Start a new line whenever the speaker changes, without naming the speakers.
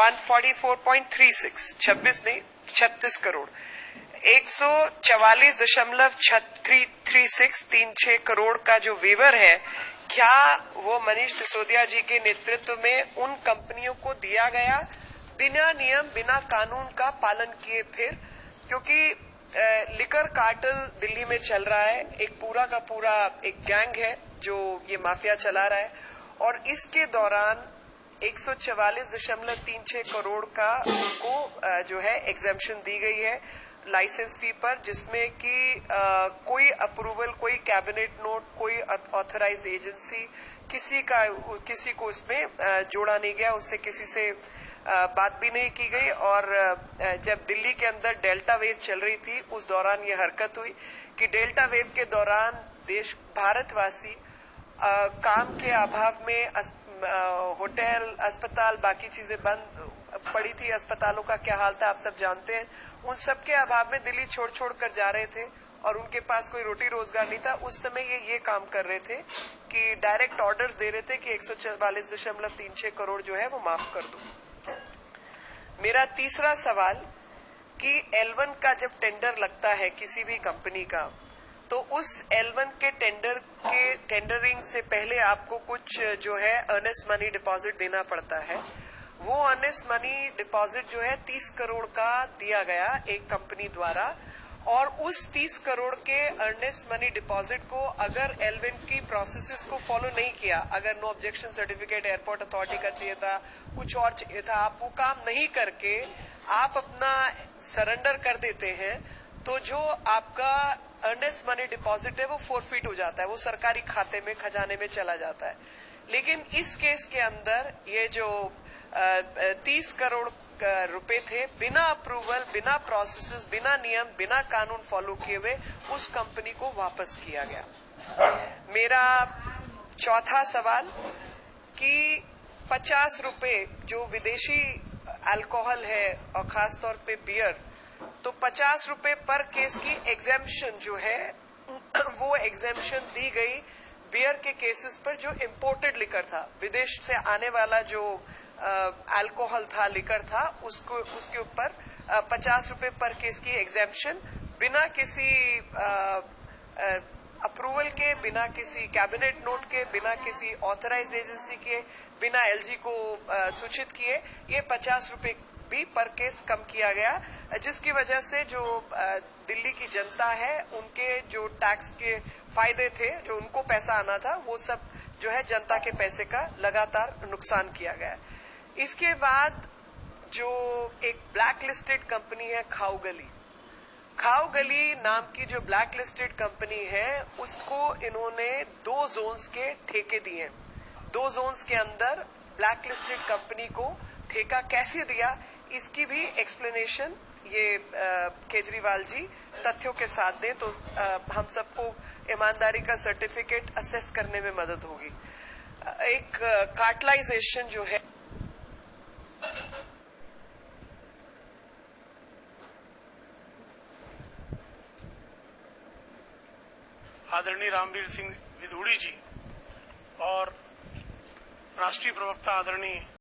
144.36 26 नहीं 36 करोड़ 144.3636 करोड़ का जो वेवर है, क्या वो मनीष सिसोदिया जी के नेतृत्व में उन कंपनियों को दिया गया बिना नियम बिना कानून का पालन किए? फिर क्योंकि लिकर कार्टेल दिल्ली में चल रहा है, एक पूरा का पूरा एक गैंग है जो ये माफिया चला रहा है, और इसके दौरान 144.36 करोड़ का उनको जो है एग्जेम्पशन दी गई है लाइसेंस फी पर, जिसमें कि कोई अप्रूवल, कोई कैबिनेट नोट, कोई ऑथराइज्ड एजेंसी, किसी को उसमें जोड़ा नहीं गया, उससे किसी से बात भी नहीं की गई। और जब दिल्ली के अंदर डेल्टा वेव चल रही थी, उस दौरान ये हरकत हुई कि डेल्टा वेव के दौरान भारतवासी काम के अभाव में होटल, अस्पताल, बाकी चीजें बंद पड़ी थी। अस्पतालों का क्या हाल था आप सब जानते हैं। उन सब के अभाव में दिल्ली छोड़ कर जा रहे थे और उनके पास कोई रोटी रोजगार नहीं था। उस समय ये काम कर रहे थे कि डायरेक्ट ऑर्डर्स दे रहे थे कि 144.36 करोड़ जो है वो माफ कर दो। मेरा तीसरा सवाल कि L1 का जब टेंडर लगता है किसी भी कंपनी का, तो उस L1 के टेंडरिंग से पहले आपको कुछ जो है अर्नेस्ट मनी डिपॉजिट देना पड़ता है। वो अर्नेस्ट मनी डिपॉजिट जो है 30 करोड़ का दिया गया एक कंपनी द्वारा, और उस 30 करोड़ के अर्नेस्ट मनी डिपॉजिट को अगर L1 की प्रोसेसेस को फॉलो नहीं किया, अगर no objection certificate airport authority का चाहिए था, कुछ और चाहिए था, आप वो काम नहीं करके आप अपना सरेंडर कर देते हैं, तो जो आपका अर्नेस्ट मनी डिपॉजिट है वो फोरफीट हो जाता है, वो सरकारी खाते में, खजाने में चला जाता है। लेकिन इस केस के अंदर ये जो 30 करोड़ रुपए थे, बिना अप्रूवल, बिना प्रोसेसेस, बिना नियम, बिना कानून फॉलो किए हुए उस कंपनी को वापस किया गया। मेरा चौथा सवाल कि 50 रुपए जो विदेशी अल्कोहल है और खास तौर पे बियर, तो 50 रुपए पर केस की एग्जेम्पशन जो है वो एग्जेम्पशन दी गई बियर के केसेस पर जो इंपोर्टेड लिकर था, विदेश से आने वाला जो अल्कोहल था, लिकर था, उसके ऊपर 50 रुपए पर केस की एग्जेम्पशन बिना किसी अप्रूवल के, बिना किसी कैबिनेट नोट के, बिना किसी ऑथराइज्ड एजेंसी के, बिना LG को सूचित किए ये 50 रुपए भी पर केस कम किया गया, जिसकी वजह से जो दिल्ली की जनता है उनके जो टैक्स के फायदे थे, जो उनको पैसा आना था, वो सब जो है जनता के पैसे का लगातार नुकसान किया गया। इसके बाद जो एक ब्लैक लिस्टेड कंपनी है खाओगली नाम की जो ब्लैक लिस्टेड कंपनी है, उसको इन्होंने 2 जोन्स के ठेके दिए। 2 जोन्स के अंदर ब्लैक लिस्टेड कंपनी को ठेका कैसे दिया, इसकी भी एक्सप्लेनेशन ये केजरीवाल जी तथ्यों के साथ दें तो हम सबको ईमानदारी का सर्टिफिकेट असेस करने में मदद होगी। एक कार्टलाइजेशन जो है,
आदरणीय रामवीर सिंह विधूड़ी जी और राष्ट्रीय प्रवक्ता आदरणीय